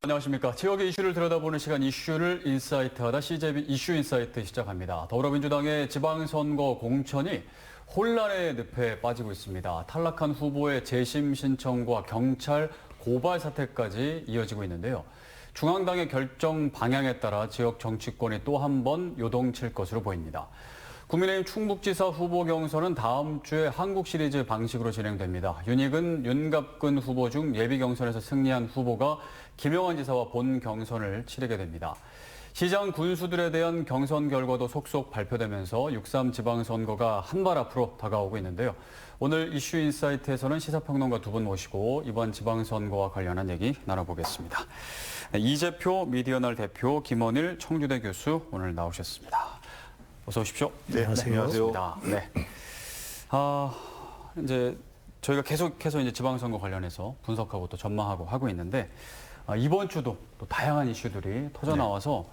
안녕하십니까. 지역의 이슈를 들여다보는 시간 이슈를 인사이트하다 CJB 이슈 인사이트 시작합니다. 더불어민주당의 지방선거 공천이 혼란의 늪에 빠지고 있습니다. 탈락한 후보의 재심 신청과 경찰 고발 사태까지 이어지고 있는데요. 중앙당의 결정 방향에 따라 지역 정치권이 또 한 번 요동칠 것으로 보입니다. 국민의힘 충북지사 후보 경선은 다음 주에 한국 시리즈 방식으로 진행됩니다. 윤익은, 윤갑근 후보 중 예비 경선에서 승리한 후보가 김영환 지사와 본 경선을 치르게 됩니다. 시장 군수들에 대한 경선 결과도 속속 발표되면서 6.3 지방선거가 한 발 앞으로 다가오고 있는데요. 오늘 이슈 인사이트에서는 시사평론가 두 분 모시고 이번 지방선거와 관련한 얘기 나눠보겠습니다. 이재표 미디어널 대표, 김원일 청주대 교수 오늘 나오셨습니다. 어서 오십시오. 네, 안녕하세요. 네. 이제 저희가 계속해서 이제 지방선거 관련해서 분석하고 또 전망하고 하고 있는데 이번 주도 또 다양한 이슈들이 터져 나와서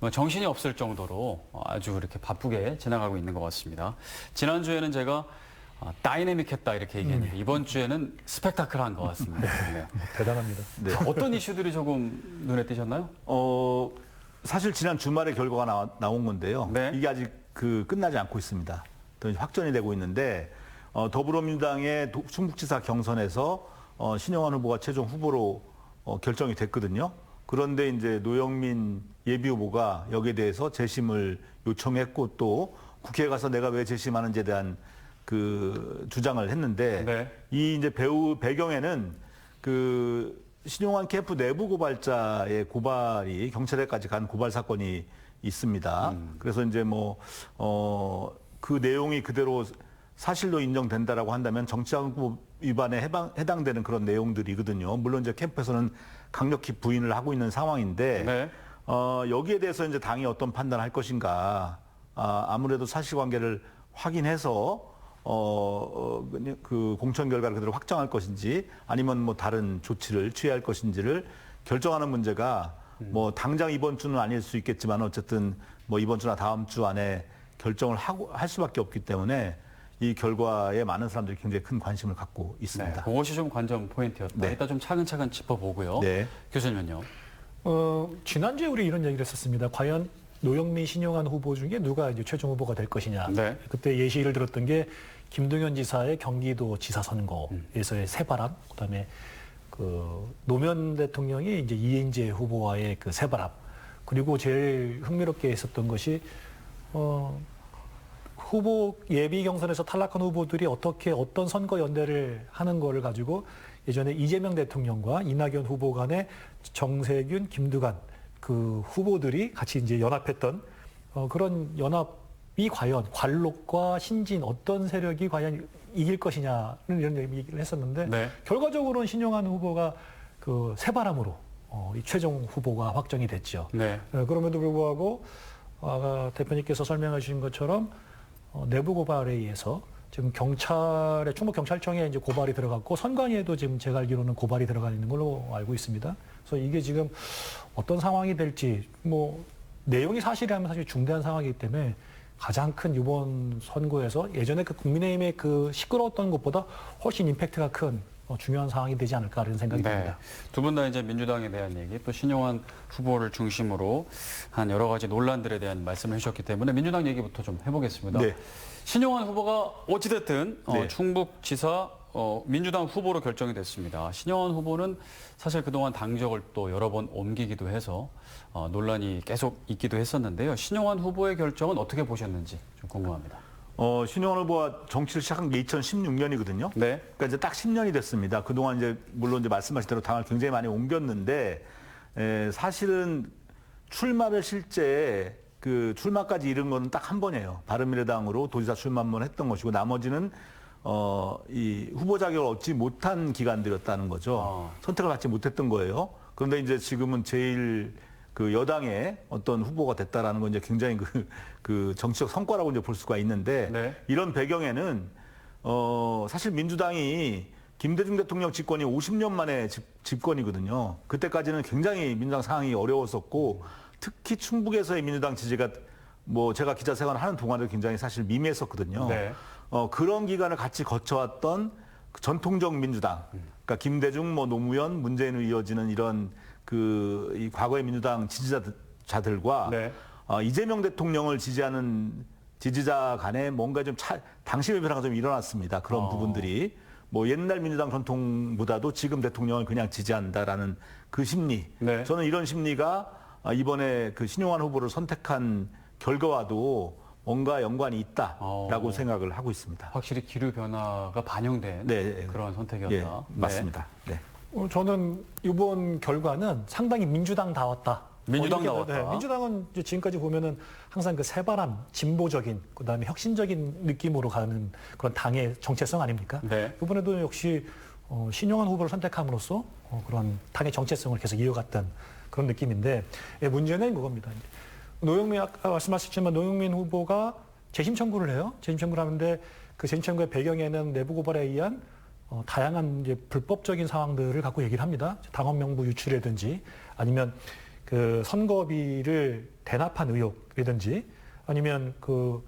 정신이 없을 정도로 아주 이렇게 바쁘게 지나가고 있는 것 같습니다. 지난주에는 제가 다이내믹했다 이렇게 얘기했는데 이번 주에는 스펙타클한 것 같습니다. 네. 대단합니다. 네. 어떤 이슈들이 조금 눈에 띄셨나요? 사실 지난 주말에 결과가 나온 건데요. 네. 이게 아직 끝나지 않고 있습니다. 또 확정이 되고 있는데 더불어민주당의 충북지사 경선에서 신영환 후보가 최종 후보로 결정이 됐거든요. 그런데 이제 노영민 예비후보가 여기에 대해서 재심을 요청했고 또 국회에 가서 내가 왜 재심하는지에 대한 주장을 했는데 네. 이 이제 배경에는 신용환 캠프 내부 고발자의 고발이 경찰에까지 간 고발 사건이 있습니다. 그래서 이제 그 내용이 그대로 사실로 인정된다라고 한다면 정치자금법 위반에 해당되는 그런 내용들이거든요. 물론 이제 캠프에서는 강력히 부인을 하고 있는 상황인데 네. 여기에 대해서 이제 당이 어떤 판단을 할 것인가. 아무래도 사실관계를 확인해서 그 공천 결과를 그대로 확정할 것인지 아니면 다른 조치를 취할 것인지를 결정하는 문제가 당장 이번 주는 아닐 수 있겠지만 어쨌든 이번 주나 다음 주 안에 결정을 할 수밖에 없기 때문에 이 결과에 많은 사람들이 굉장히 큰 관심을 갖고 있습니다. 네, 그것이 좀 관전 포인트였다. 네. 일단 좀 차근차근 짚어보고요. 네. 교수님은요? 지난주에 우리 이런 얘기를 했었습니다. 과연 노영민, 신영환 후보 중에 누가 이제 최종 후보가 될 것이냐. 네. 그때 예시를 들었던 게 김동연 지사의 경기도 지사 선거에서의 새바람, 그다음에 노무현 대통령이 이제 이인재 후보와의 새바람, 그리고 제일 흥미롭게 했었던 것이 후보 예비 경선에서 탈락한 후보들이 어떤 선거 연대를 하는 거를 가지고 예전에 이재명 대통령과 이낙연 후보 간의 정세균, 김두관 그 후보들이 같이 이제 연합했던 그런 연합이 과연 관록과 신진 어떤 세력이 과연 이길 것이냐는 이런 얘기를 했었는데 네. 결과적으로는 신영환 후보가 새바람으로 이 최종 후보가 확정이 됐죠. 네. 그럼에도 불구하고 대표님께서 설명해 주신 것처럼 내부 고발에 의해서 지금 충북 경찰청에 이제 고발이 들어갔고 선관위에도 지금 제가 알기로는 고발이 들어가 있는 걸로 알고 있습니다. 그래서 이게 지금 어떤 상황이 될지 내용이 사실이라면 사실 중대한 상황이기 때문에 가장 큰 이번 선거에서 예전에 국민의힘의 시끄러웠던 것보다 훨씬 임팩트가 큰 중요한 상황이 되지 않을까 이런 생각이 듭니다. 두 분 다 이제 민주당에 대한 얘기, 또 신영환 후보를 중심으로 한 여러 가지 논란들에 대한 말씀을 해주셨기 때문에 민주당 얘기부터 좀 해보겠습니다. 네. 신영환 후보가 어찌됐든 네. 충북지사 민주당 후보로 결정이 됐습니다. 신영환 후보는 사실 그동안 당적을 또 여러 번 옮기기도 해서 논란이 계속 있기도 했었는데요. 신영환 후보의 결정은 어떻게 보셨는지 좀 궁금합니다. 신영환 후보가 정치를 시작한 게 2016년이거든요. 네. 그러니까 이제 딱 10년이 됐습니다. 그동안 물론 말씀하신 대로 당을 굉장히 많이 옮겼는데 사실은 출마를 실제 출마까지 이른 건 딱 한 번이에요. 바른미래당으로 도지사 출마 한번 했던 것이고 나머지는 이 후보 자격을 얻지 못한 기간들이었다는 거죠. 선택을 받지 못했던 거예요. 그런데 이제 지금은 제일 여당의 어떤 후보가 됐다라는 건 이제 굉장히 정치적 성과라고 이제 볼 수가 있는데 네. 이런 배경에는 사실 민주당이 김대중 대통령 집권이 50년 만에 집권이거든요. 그때까지는 굉장히 민주당 상황이 어려웠었고 특히 충북에서의 민주당 지지가 제가 기자 생활을 하는 동안에도 굉장히 사실 미미했었거든요. 네. 그런 기간을 같이 거쳐왔던 전통적 민주당, 그러니까 김대중, 노무현, 문재인으로 이어지는 이런 이 과거의 민주당 지지자들과 네. 이재명 대통령을 지지하는 지지자 간에 뭔가 좀 당심의 변화가 좀 일어났습니다. 그런 부분들이 뭐 옛날 민주당 전통보다도 지금 대통령을 그냥 지지한다라는 그 심리. 네. 저는 이런 심리가 이번에 그 신용환 후보를 선택한 결과와도 뭔가 연관이 있다라고 생각을 하고 있습니다. 확실히 기류 변화가 반영된 네. 그런 선택이었다. 예, 맞습니다. 네. 저는 이번 결과는 상당히 민주당다웠다. 민주당다웠다. 네, 민주당은 이제 지금까지 보면은 항상 그 새바람, 진보적인, 그다음에 혁신적인 느낌으로 가는 그런 당의 정체성 아닙니까? 네. 이번에도 역시 신용환 후보를 선택함으로써 그런 당의 정체성을 계속 이어갔던 그런 느낌인데 문제는 그겁니다. 노영민 아까 말씀하셨지만 노영민 후보가 재심 청구를 해요. 재심 청구를 하는데 그 재심 청구의 배경에는 내부 고발에 의한 다양한 이제 불법적인 상황들을 갖고 얘기를 합니다. 당원 명부 유출이라든지 아니면 그 선거비를 대납한 의혹이라든지 아니면 그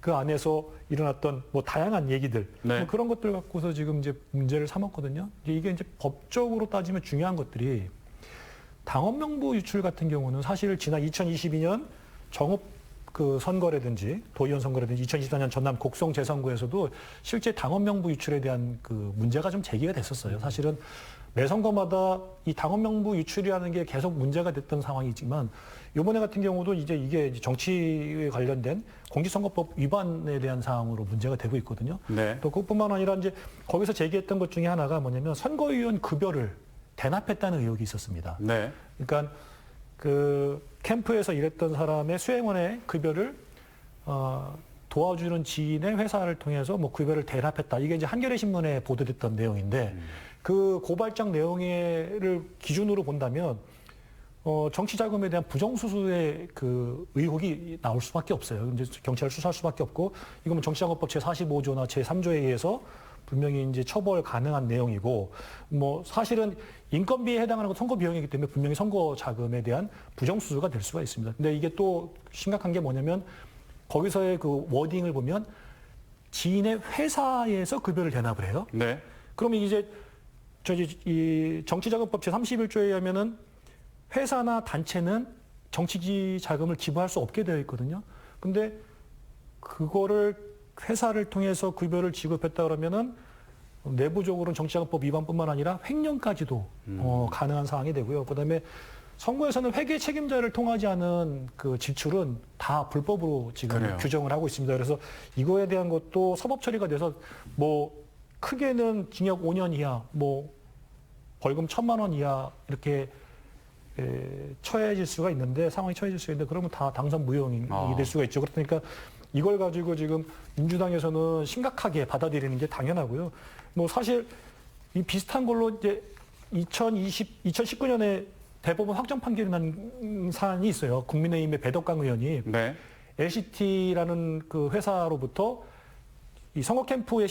안에서 일어났던 뭐 다양한 얘기들 네. 뭐 그런 것들 갖고서 지금 이제 문제를 삼았거든요. 이게 이제 법적으로 따지면 중요한 것들이 당원 명부 유출 같은 경우는 사실 지난 2022년 정읍 그 선거라든지 도의원 선거라든지 2024년 전남 곡성 재선거에서도 실제 당원 명부 유출에 대한 그 문제가 좀 제기가 됐었어요. 사실은 매 선거마다 이 당원 명부 유출이라는 게 계속 문제가 됐던 상황이지만 이번에 같은 경우도 이제 이게 정치에 관련된 공직선거법 위반에 대한 사항으로 문제가 되고 있거든요. 네. 또 그것뿐만 아니라 이제 거기서 제기했던 것 중에 하나가 뭐냐면 선거위원 급여를 대납했다는 의혹이 있었습니다. 네. 그러니까 그 캠프에서 일했던 사람의 수행원의 급여를 도와주는 지인의 회사를 통해서 뭐 급여를 대납했다. 이게 이제 한겨레 신문에 보도됐던 내용인데 그 고발장 내용을 기준으로 본다면 정치 자금에 대한 부정수수의 그 의혹이 나올 수밖에 없어요. 이제 경찰을 수사할 수밖에 없고 이건 뭐 정치자금법 제45조나 제3조에 의해서 분명히 이제 처벌 가능한 내용이고 뭐 사실은 인건비에 해당하는 건 선거 비용이기 때문에 분명히 선거 자금에 대한 부정수수가 될 수가 있습니다. 근데 이게 또 심각한 게 뭐냐면 거기서의 그 워딩을 보면 지인의 회사에서 급여를 대납을 해요. 네. 그러면 이제 이 정치자금법 제31조에 의하면은 회사나 단체는 정치 자금을 지불할 수 없게 되어 있거든요. 근데 그거를 회사를 통해서 급여를 지급했다 그러면은 내부적으로는 정치자금법 위반뿐만 아니라 횡령까지도 가능한 사항이 되고요. 그다음에 선거에서는 회계 책임자를 통하지 않은 그 지출은 다 불법으로 지금 그래요. 규정을 하고 있습니다. 그래서 이거에 대한 것도 사법 처리가 돼서 뭐 크게는 징역 5년 이하, 뭐 벌금 1,000만 원 이하 이렇게 처해질 수가 있는데 상황이 처해질 수가 있는데 그러면 다 당선 무효이 될 수가 있죠. 그러니까 이걸 가지고 지금 민주당에서는 심각하게 받아들이는 게 당연하고요. 뭐 사실 이 비슷한 걸로 이제 2019년에 대법원 확정 판결이 난 사안이 있어요. 국민의힘의 배덕강 의원이 네. LCT라는 그 회사로부터 이 선거 캠프의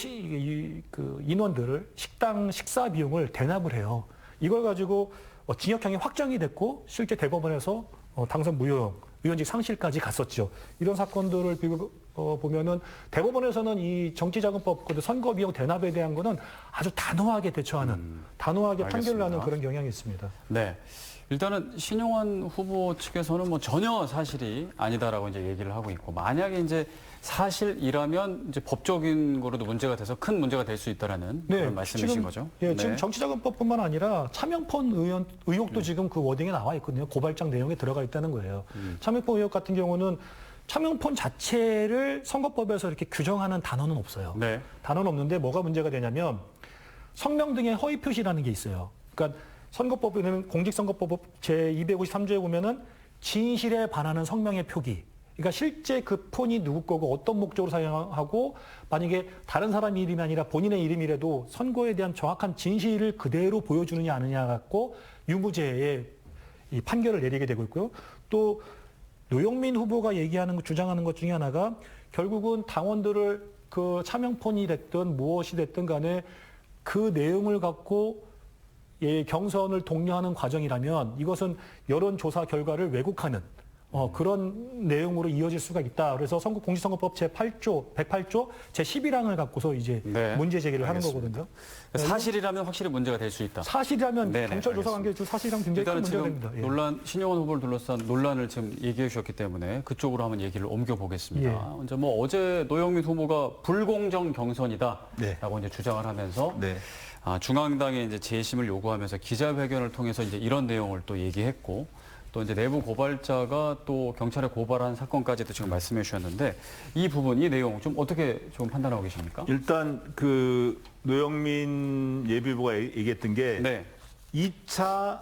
그 인원들을 식당 식사 비용을 대납을 해요. 이걸 가지고 징역형이 확정이 됐고 실제 대법원에서 당선 무효, 의원직 상실까지 갔었죠. 이런 사건들을 보면은 대법원에서는 이 정치자금법, 선거 비용 대납에 대한 거는 아주 단호하게 대처하는, 단호하게 판결을 하는 그런 경향이 있습니다. 네. 일단은 신용환 후보 측에서는 뭐 전혀 사실이 아니다라고 이제 얘기를 하고 있고 만약에 이제 사실이라면 이제 법적인 거로도 문제가 돼서 큰 문제가 될 수 있다라는 그런 말씀이신 지금, 거죠. 예, 네. 지금 정치자금법뿐만 아니라 차명폰 의혹도 지금 그 워딩에 나와 있거든요. 고발장 내용에 들어가 있다는 거예요. 차명폰 의혹 같은 경우는 차명폰 자체를 선거법에서 이렇게 규정하는 단어는 없어요. 네. 단어는 없는데 뭐가 문제가 되냐면 성명 등의 허위 표시라는 게 있어요. 그러니까 선거법에는 공직선거법 제253조에 보면은 진실에 반하는 성명의 표기. 그러니까 실제 그 폰이 누구 거고 어떤 목적으로 사용하고 만약에 다른 사람 이름이 아니라 본인의 이름이라도 선거에 대한 정확한 진실을 그대로 보여주느냐 아느냐 갖고 유무죄의 이 판결을 내리게 되고 있고요. 또 노영민 후보가 얘기하는 주장하는 것 중에 하나가 결국은 당원들을 그 차명폰이 됐든 무엇이 됐든 간에 그 내용을 갖고 경선을 독려하는 과정이라면 이것은 여론조사 결과를 왜곡하는 그런 내용으로 이어질 수가 있다. 그래서 공직선거법 제8조, 108조 제11항을 갖고서 이제 네, 문제 제기를 하는 알겠습니다. 거거든요. 사실이라면 확실히 문제가 될 수 있다. 사실이라면 네네, 경찰 조사 알겠습니다. 관계에서 사실이랑 굉장히 큰 일단은 문제가 지금 됩니다. 예. 논란 신영원 후보를 둘러싼 논란을 지금 얘기해 주셨기 때문에 그쪽으로 한번 얘기를 옮겨 보겠습니다. 예. 이제 뭐 어제 노영민 후보가 불공정 경선이다라고 네. 이제 주장을 하면서 네. 중앙당에 이제 재심을 요구하면서 기자회견을 통해서 이제 이런 내용을 또 얘기했고 또 이제 내부 고발자가 또 경찰에 고발한 사건까지도 지금 말씀해 주셨는데 이 부분, 이 내용 좀 어떻게 좀 판단하고 계십니까? 일단 그 노영민 예비후보가 얘기했던 게 네. 2차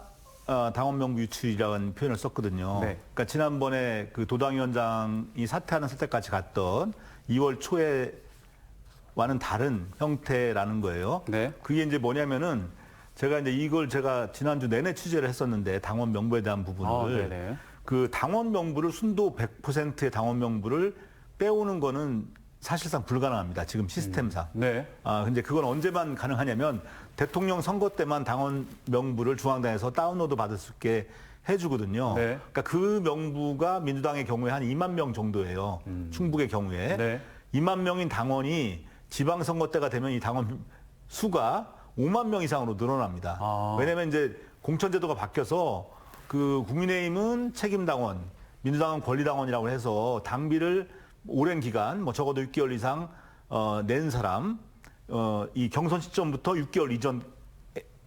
당원 명부 유출이라는 표현을 썼거든요. 네. 그러니까 지난번에 그 도당위원장이 사퇴하는 사태까지 갔던 2월 초에와는 다른 형태라는 거예요. 네. 그게 이제 뭐냐면은 제가 이제 이걸 제가 지난주 내내 취재를 했었는데 당원 명부에 대한 부분을 네네. 그 당원 명부를 순도 100%의 당원 명부를 빼오는 거는 사실상 불가능합니다. 지금 시스템상. 네. 근데 그건 언제만 가능하냐면 대통령 선거 때만 당원 명부를 중앙당에서 다운로드 받을 수 있게 해주거든요. 네. 그러니까 그 명부가 민주당의 경우에 한 2만 명 정도예요. 충북의 경우에. 네. 2만 명인 당원이 지방선거 때가 되면 이 당원 수가 5만 명 이상으로 늘어납니다. 왜냐하면 이제 공천제도가 바뀌어서 그 국민의힘은 책임당원, 민주당은 권리당원이라고 해서 당비를 오랜 기간, 뭐 적어도 6개월 이상 낸 사람, 이 경선 시점부터 6개월 이전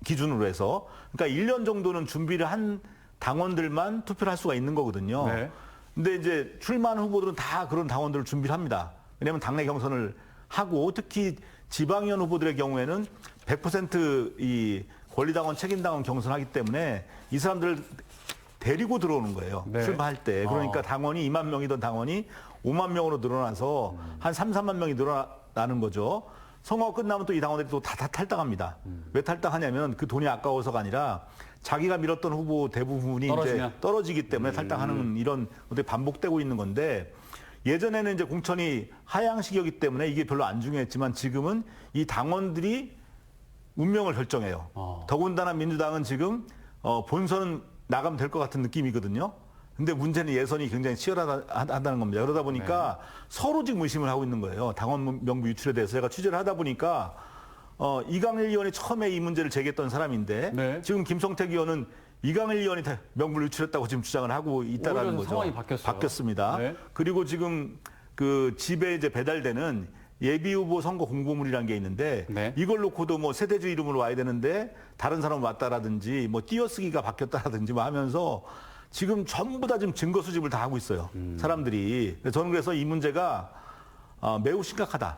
기준으로 해서, 그러니까 1년 정도는 준비를 한 당원들만 투표를 할 수가 있는 거거든요. 네. 근데 이제 출마하는 후보들은 다 그런 당원들을 준비를 합니다. 왜냐하면 당내 경선을 하고 특히 지방의원 후보들의 경우에는 100%이 권리당원, 책임당원 경선하기 때문에 이 사람들을 데리고 들어오는 거예요. 네. 출마할 때. 그러니까 당원이 2만 명이던 당원이 5만 명으로 늘어나서 한 3, 4만 명이 늘어나는 거죠. 선거가 끝나면 또 이 당원들이 또 다 탈당합니다. 왜 탈당하냐면 그 돈이 아까워서가 아니라 자기가 밀었던 후보 대부분이 떨어지면? 이제 떨어지기 때문에 탈당하는 이런 것들이 반복되고 있는 건데 예전에는 이제 공천이 하향식이었기 때문에 이게 별로 안 중요했지만 지금은 이 당원들이 운명을 결정해요. 더군다나 민주당은 지금 본선은 나가면 될 것 같은 느낌이거든요. 근데 문제는 예선이 굉장히 치열하다는 겁니다. 그러다 보니까 서로 지금 의심을 하고 있는 거예요. 당원 명부 유출에 대해서 제가 취재를 하다 보니까 이강일 의원이 처음에 이 문제를 제기했던 사람인데 네. 지금 김성택 의원은 이강일 의원이 명부를 유출했다고 지금 주장을 하고 있다라는 오히려 거죠. 상황이 바뀌었어요. 바뀌었습니다. 네. 그리고 지금 그 집에 이제 배달되는 예비 후보 선거 공고물이라는 게 있는데 네. 이걸 놓고도 뭐 세대주 이름으로 와야 되는데 다른 사람 왔다라든지 뭐 띄어쓰기가 바뀌었다라든지 뭐 하면서 지금 전부 다 지금 증거 수집을 다 하고 있어요. 사람들이. 저는 그래서 이 문제가 매우 심각하다.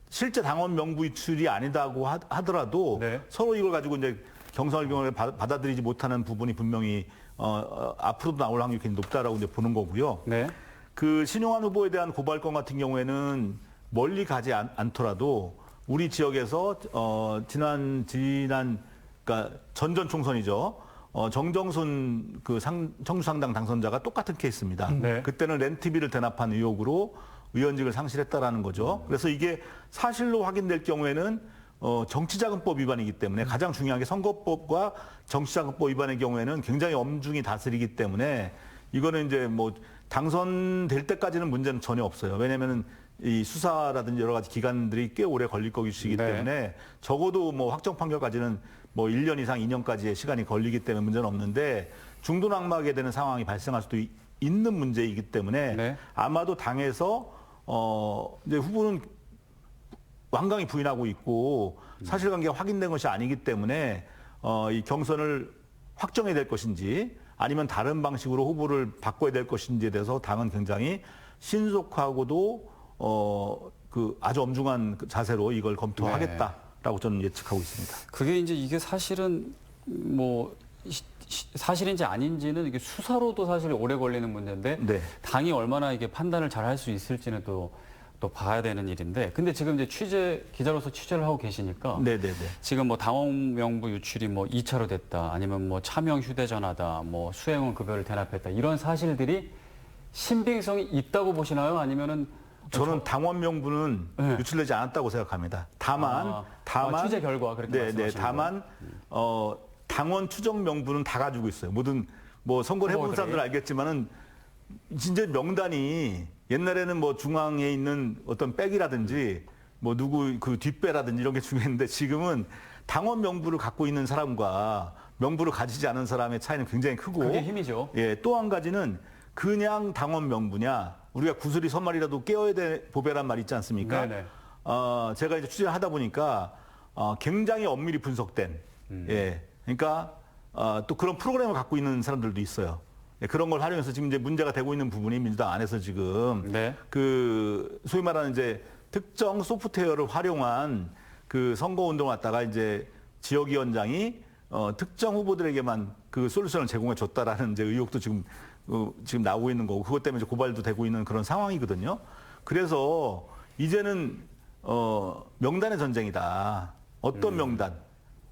실제 당원 명부 유출이 아니다고 하더라도 네. 서로 이걸 가지고 이제 경선을 받아들이지 못하는 부분이 분명히 앞으로도 나올 확률이 굉장히 높다라고 이제 보는 거고요. 네. 그 신용환 후보에 대한 고발건 같은 경우에는 멀리 가지 않더라도 우리 지역에서 지난 그러니까 전전 총선이죠. 정정순 그 청주상당 당선자가 똑같은 케이스입니다. 네. 그때는 렌트비를 대납한 의혹으로 의원직을 상실했다라는 거죠. 그래서 이게 사실로 확인될 경우에는 정치자금법 위반이기 때문에 가장 중요한 게 선거법과 정치자금법 위반의 경우에는 굉장히 엄중히 다스리기 때문에 이거는 이제 뭐 당선될 때까지는 문제는 전혀 없어요. 왜냐하면은 이 수사라든지 여러 가지 기관들이 꽤 오래 걸릴 것이기 네. 때문에 적어도 뭐 확정 판결까지는 뭐 1년 이상 2년까지의 시간이 걸리기 때문에 문제는 없는데 중도낙마하게 되는 상황이 발생할 수도 있는 문제이기 때문에 네. 아마도 당에서 이제 후보는 완강히 부인하고 있고 사실관계가 확인된 것이 아니기 때문에 이 경선을 확정해야 될 것인지 아니면 다른 방식으로 후보를 바꿔야 될 것인지에 대해서 당은 굉장히 신속하고도 그 아주 엄중한 자세로 이걸 검토하겠다라고 저는 예측하고 있습니다. 그게 이게 사실은 뭐 사실인지 아닌지는 이게 수사로도 사실 오래 걸리는 문제인데 네. 당이 얼마나 이게 판단을 잘 할 수 있을지는 또 봐야 되는 일인데 근데 지금 이제 기자로서 취재를 하고 계시니까 네네네. 지금 뭐 당원 명부 유출이 뭐 2차로 됐다 아니면 뭐 차명 휴대전화다 뭐 수행원 급여를 대납했다 이런 사실들이 신빙성이 있다고 보시나요? 아니면은 저는 당원 명부는 네. 유출되지 않았다고 생각합니다. 다만 취재 결과 그렇게 네네 말씀하시는 다만 당원 추정 명부는 다 가지고 있어요. 모든 뭐 선거를 해본 후보들이. 사람들은 알겠지만은 진짜 명단이 옛날에는 뭐 중앙에 있는 어떤 백이라든지 뭐 누구 그 뒷배라든지 이런 게 중요했는데 지금은 당원 명부를 갖고 있는 사람과 명부를 가지지 않은 사람의 차이는 굉장히 크고 그게 힘이죠. 예, 또 한 가지는 그냥 당원 명부냐 우리가 구슬이 선말이라도 깨어야 돼 보배란 말 있지 않습니까? 네네. 제가 이제 취재를 하다 보니까 굉장히 엄밀히 분석된 예, 그러니까 또 그런 프로그램을 갖고 있는 사람들도 있어요. 예, 그런 걸 활용해서 지금 이제 문제가 되고 있는 부분이 민주당 안에서 지금 네. 그 소위 말하는 이제 특정 소프트웨어를 활용한 그 선거 운동을 갖다가 이제 지역위원장이 특정 후보들에게만 그 솔루션을 제공해 줬다라는 이제 의혹도 지금 나오고 있는 거고 그것 때문에 이제 고발도 되고 있는 그런 상황이거든요. 그래서 이제는 명단의 전쟁이다. 어떤 명단,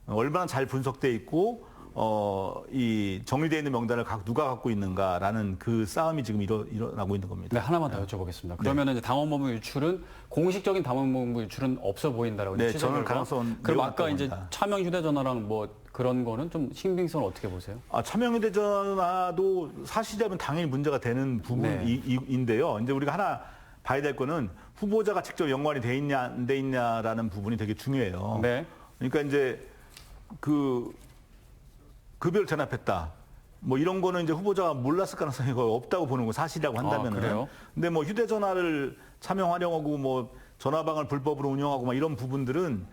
얼마나 잘 분석돼 있고 이 정리되어 있는 명단을 누가 갖고 있는가라는 그 싸움이 지금 일어나고 있는 겁니다. 네, 하나만 더 여쭤보겠습니다. 그러면 이제 당원번호 유출은 공식적인 당원번호 유출은 없어 보인다라고 네, 취재 저는 결과. 가능성은 그럼 매우 아까 낮다고 이제 봅니다. 차명 휴대전화랑 뭐 그런 거는 좀 신빙성을 어떻게 보세요? 차명 휴대전화도 사실이라면 당연히 문제가 되는 부분인데요. 이제 우리가 하나 봐야 될 거는 후보자가 직접 연관이 돼 있냐 안 돼 있냐라는 부분이 되게 중요해요. 네. 그러니까 이제 급여를 전압했다. 뭐 이런 거는 이제 후보자가 몰랐을 가능성이 거의 없다고 보는 거 사실이라고 한다면은. 그래요? 근데 뭐 휴대전화를 차명 활용하고 뭐 전화방을 불법으로 운영하고 막 이런 부분들은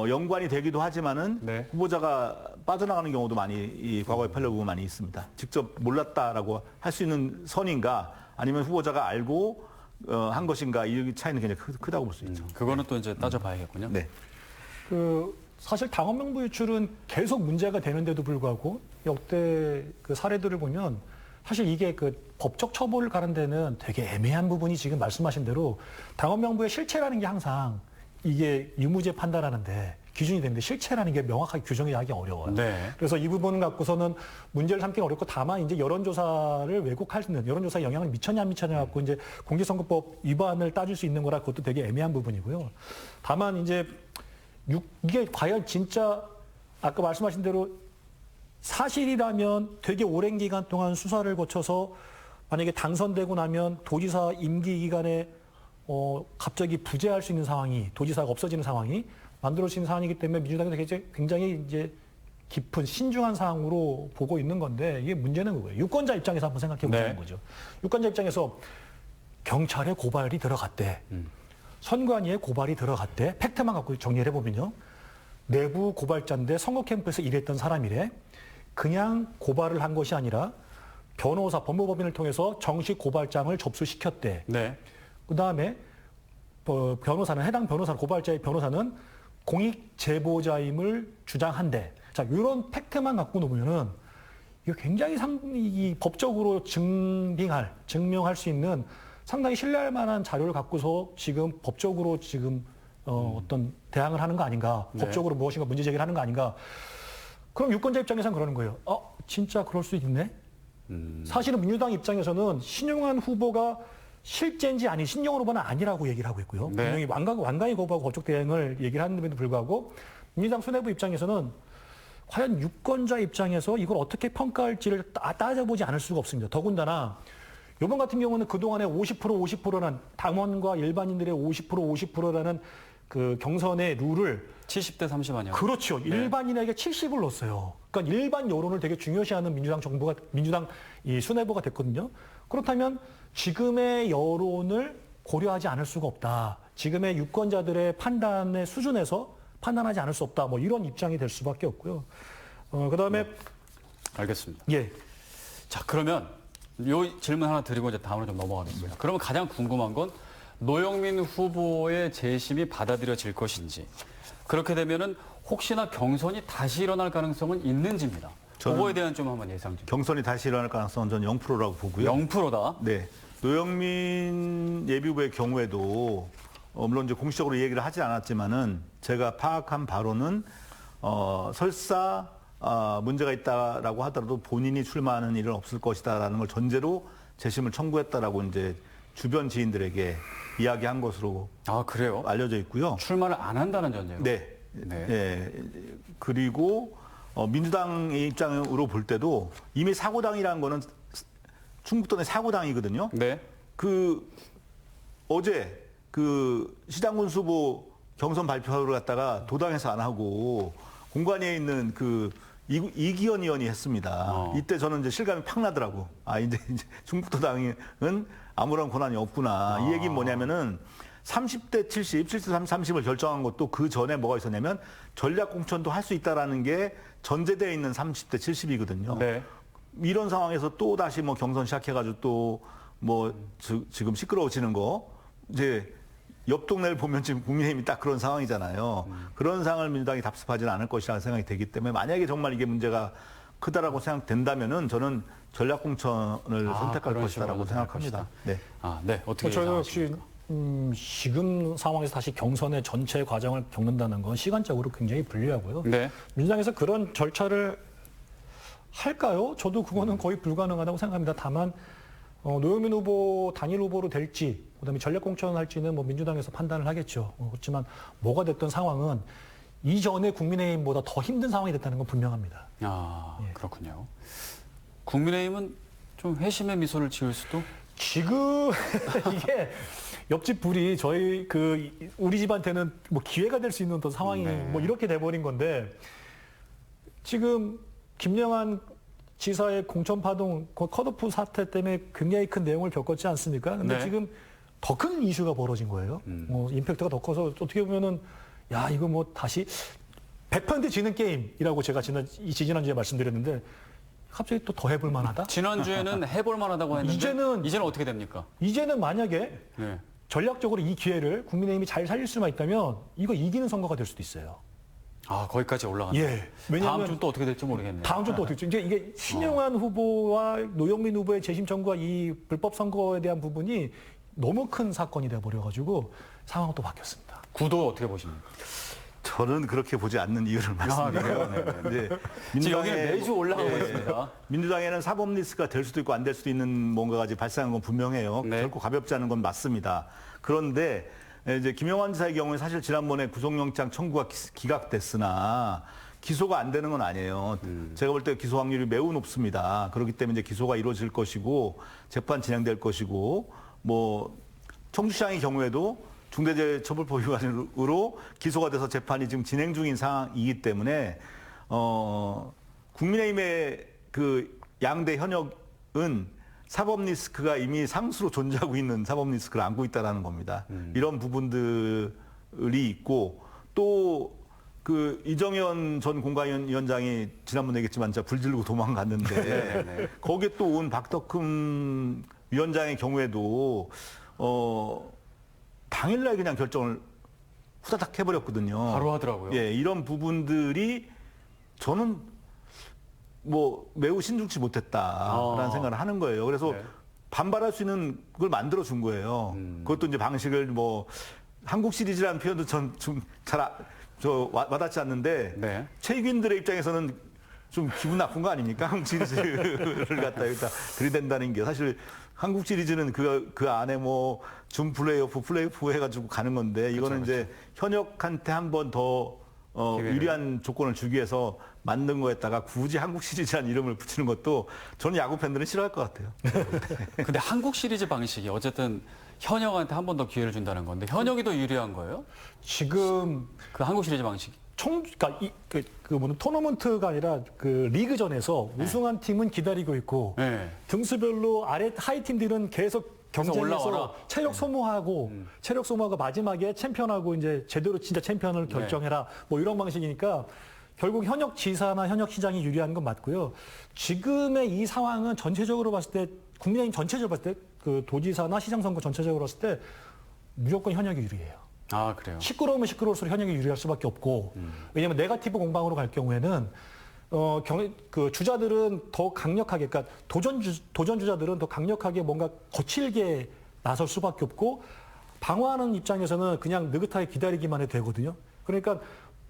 연관이 되기도 하지만은 네. 후보자가 빠져나가는 경우도 많이 과거에 판례보면 많이 있습니다. 직접 몰랐다라고 할 수 있는 선인가 아니면 후보자가 알고 한 것인가 이 차이는 굉장히 크다고 볼 수 있죠. 그거는 또 이제 따져봐야겠군요. 네. 사실 당원 명부 유출은 계속 문제가 되는데도 불구하고 역대 그 사례들을 보면 사실 이게 그 법적 처벌을 가는 데는 되게 애매한 부분이 지금 말씀하신 대로 당원 명부의 실체라는 게 항상 이게 유무죄 판단하는데 기준이 되는데 실체라는 게 명확하게 규정하기 어려워요. 네. 그래서 이 부분 갖고서는 문제를 삼기는 어렵고 다만 이제 여론조사를 왜곡하는 여론조사에 영향을 미쳤냐 안 미쳤냐 갖고 이제 공직선거법 위반을 따질 수 있는 거라 그것도 되게 애매한 부분이고요. 다만 이제 이게 과연 진짜 아까 말씀하신 대로 사실이라면 되게 오랜 기간 동안 수사를 거쳐서 만약에 당선되고 나면 도지사 임기 기간에 갑자기 부재할 수 있는 상황이 도지사가 없어지는 상황이 만들어지는 상황이기 때문에 민주당이 굉장히 이제 깊은 신중한 사항으로 보고 있는 건데 이게 문제는 그거예요. 유권자 입장에서 한번 생각해 보자는 네. 거죠. 유권자 입장에서 경찰에 고발이 들어갔대. 선관위에 고발이 들어갔대. 팩트만 갖고 정리를 해보면요. 내부 고발자인데 선거 캠프에서 일했던 사람이래. 그냥 고발을 한 것이 아니라 변호사, 법무법인을 통해서 정식 고발장을 접수시켰대. 네. 그다음에 변호사는 해당 변호사, 고발자의 변호사는 공익 제보자임을 주장한대. 자, 이런 팩트만 갖고 놓으면은 이거 굉장히 이 법적으로 증명할 수 있는 상당히 신뢰할 만한 자료를 갖고서 지금 법적으로 지금 어떤 대항을 하는 거 아닌가, 네. 법적으로 무엇인가 문제 제기를 하는 거 아닌가. 그럼 유권자 입장에서는 그러는 거예요. 진짜 그럴 수 있네. 사실은 민주당 입장에서는 신용환 후보가 실제인지 아닌 신용환 후보는 아니라고 얘기를 하고 있고요. 네. 분명히 완강히 거부하고 법적 대응을 얘기를 하는데도 불구하고 민주당 수뇌부 입장에서는 과연 유권자 입장에서 이걸 어떻게 평가할지를 따져보지 않을 수가 없습니다. 더군다나 이번 같은 경우는 그동안에 50%라는 당원과 일반인들의 50%라는 그 경선의 룰을 70대 30 아니요? 그렇죠. 일반인에게 70을 넣었어요. 그러니까 일반 여론을 되게 중요시하는 민주당 이 수뇌부가 됐거든요. 그렇다면 지금의 여론을 고려하지 않을 수가 없다. 지금의 유권자들의 판단의 수준에서 판단하지 않을 수 없다. 뭐 이런 입장이 될 수밖에 없고요. 그다음에 알겠습니다. 예. 자, 그러면 요 질문 하나 드리고 이제 다음으로 좀 넘어가겠습니다. 그러면 가장 궁금한 건 노영민 후보의 재심이 받아들여질 것인지 그렇게 되면은 혹시나 경선이 다시 일어날 가능성은 있는지입니다. 그거에 대한 좀 한번 예상 좀. 경선이 다시 일어날 가능성은 저는 0%라고 보고요. 0%다. 네. 노영민 예비후보의 경우에도 물론 이제 공식적으로 얘기를 하지 않았지만은 제가 파악한 바로는 설사 문제가 있다라고 하더라도 본인이 출마하는 일은 없을 것이다라는 걸 전제로 재심을 청구했다라고 이제 주변 지인들에게 이야기한 것으로 그래요? 알려져 있고요. 출마를 안 한다는 전제로. 네. 네. 네. 그리고 민주당의 입장으로 볼 때도 이미 사고당이라는 거는 충북도내 사고당이거든요. 네. 어제 시장군수 후보 경선 발표를 갖다가 도당에서 안 하고 공관위에 있는 이기현 의원이 했습니다. 이때 저는 이제 실감이 팍 나더라고. 이제 충북도당은 아무런 권한이 없구나. 이 얘기는 뭐냐면은 30대 70, 70대 30을 결정한 것도 그 전에 뭐가 있었냐면 전략공천도 할 수 있다라는 게 전제되어 있는 30대 70이거든요. 네. 이런 상황에서 또 다시 뭐 경선 시작해가지고 또 뭐 지금 시끄러워지는 거 이제 옆 동네를 보면 지금 국민의힘이 딱 그런 상황이잖아요. 그런 상황을 민주당이 답습하지는 않을 것이라는 생각이 되기 때문에 만약에 정말 이게 문제가 크다라고 생각된다면은 저는 전략공천을 선택할 그런 것이다라고 식으로 생각합니다. 네. 네. 어떻게 저희도 역시 예상하십니까? 지금 상황에서 다시 경선의 전체 과정을 겪는다는 건 시간적으로 굉장히 불리하고요. 네. 민주당에서 그런 절차를 할까요? 저도 그거는 거의 불가능하다고 생각합니다. 다만 노영민 후보 단일 후보로 될지, 그다음에 전략공천을 할지는 뭐 민주당에서 판단을 하겠죠. 그렇지만 뭐가 됐던 상황은 이전에 국민의힘보다 더 힘든 상황이 됐다는 건 분명합니다. 그렇군요. 국민의힘은 좀 회심의 미소를 지을 수도? 지금 이게 옆집 불이 저희 우리 집한테는 뭐 기회가 될 수 있는 어떤 상황이 네. 뭐 이렇게 돼버린 건데 지금 김영한 지사의 공천파동 컷오프 사태 때문에 굉장히 큰 내용을 겪었지 않습니까? 근데 네. 지금 더 큰 이슈가 벌어진 거예요. 임팩트가 더 커서 어떻게 보면은 야 이거 뭐 다시 100% 지는 게임이라고 제가 지난주에 말씀드렸는데 갑자기 또 더 해볼 만하다? 지난주에는 해볼 만하다고 했는데 이제는 어떻게 됩니까? 이제는 만약에 네. 전략적으로 이 기회를 국민의힘이 잘 살릴 수만 있다면 이거 이기는 선거가 될 수도 있어요. 거기까지 올라간다. 예. 다음 왜냐하면 주 또 어떻게 될지 모르겠네요. 다음 주 또 어떻게 될지. 이게 신영환 후보와 노영민 후보의 재심 청구와 이 불법 선거에 대한 부분이 너무 큰 사건이 돼버려가지고 상황은 또 바뀌었습니다. 구도 어떻게 보십니까? 저는 그렇게 보지 않는 이유를 말씀드려요. 네. 네. 지금 여기 매주 올라가고 있습니다. 민주당에는 사법 리스크가 될 수도 있고 안 될 수도 있는 뭔가가 이제 발생한 건 분명해요. 네. 결코 가볍지 않은 건 맞습니다. 그런데 이제 김영환 지사의 경우에 사실 지난번에 구속영장 청구가 기각됐으나 기소가 안 되는 건 아니에요. 제가 볼 때 기소 확률이 매우 높습니다. 그렇기 때문에 이제 기소가 이루어질 것이고 재판 진행될 것이고 뭐 청주시장의 경우에도 중대재해처벌법 위반으로 기소가 돼서 재판이 지금 진행 중인 상황이기 때문에 국민의힘의 양대 현역은 사법 리스크가 이미 상수로 존재하고 있는 사법 리스크를 안고 있다는 겁니다. 이런 부분들이 있고 또 이정현 전 공관위원장이 지난번에 얘기했지만 진짜 불 지르고 도망갔는데 거기에 또 온 박덕흠 위원장의 경우에도 당일날 그냥 결정을 후다닥 해버렸거든요. 바로 하더라고요. 예, 이런 부분들이 저는 뭐 매우 신중치 못했다라는 생각을 하는 거예요. 그래서 네. 반발할 수 있는 걸 만들어 준 거예요. 그것도 이제 방식을 뭐 한국 시리즈라는 표현도 전 좀 잘 와닿지 않는데 네. 체육인들의 입장에서는 좀 기분 나쁜 거 아닙니까? 한국 시리즈를 갖다 여기다 들이댄다는 게 사실 한국 시리즈는 그 안에 뭐 준 플레이오프 해가지고 가는 건데 이거는 이제 현역한테 한 번 더 유리한 조건을 주기 위해서 만든 거에다가 굳이 한국 시리즈라는 이름을 붙이는 것도 저는 야구 팬들은 싫어할 것 같아요. 근데 한국 시리즈 방식이 어쨌든 현역한테 한 번 더 기회를 준다는 건데 현역이 더 유리한 거예요? 지금 그 한국 시리즈 방식. 그러니까 토너먼트가 아니라 리그전에서 우승한 팀은 기다리고 있고 네. 등수별로 하이 팀들은 계속 경쟁해서 올라와라. 체력 소모하고 마지막에 챔피언하고 이제 제대로 진짜 챔피언을 결정해라 뭐 이런 방식이니까 결국 현역 지사나 현역 시장이 유리한 건 맞고요. 지금의 이 상황은 전체적으로 봤을 때 국민의힘 전체적으로 봤을 때 도지사나 시장 선거 전체적으로 봤을 때 무조건 현역이 유리해요. 그래요. 시끄러우면 시끄러울수록 현역이 유리할 수밖에 없고 왜냐하면 네거티브 공방으로 갈 경우에는 주자들은 더 강력하게 그러니까 도전주자들은 더 강력하게 뭔가 거칠게 나설 수밖에 없고 방어하는 입장에서는 그냥 느긋하게 기다리기만 해도 되거든요. 그러니까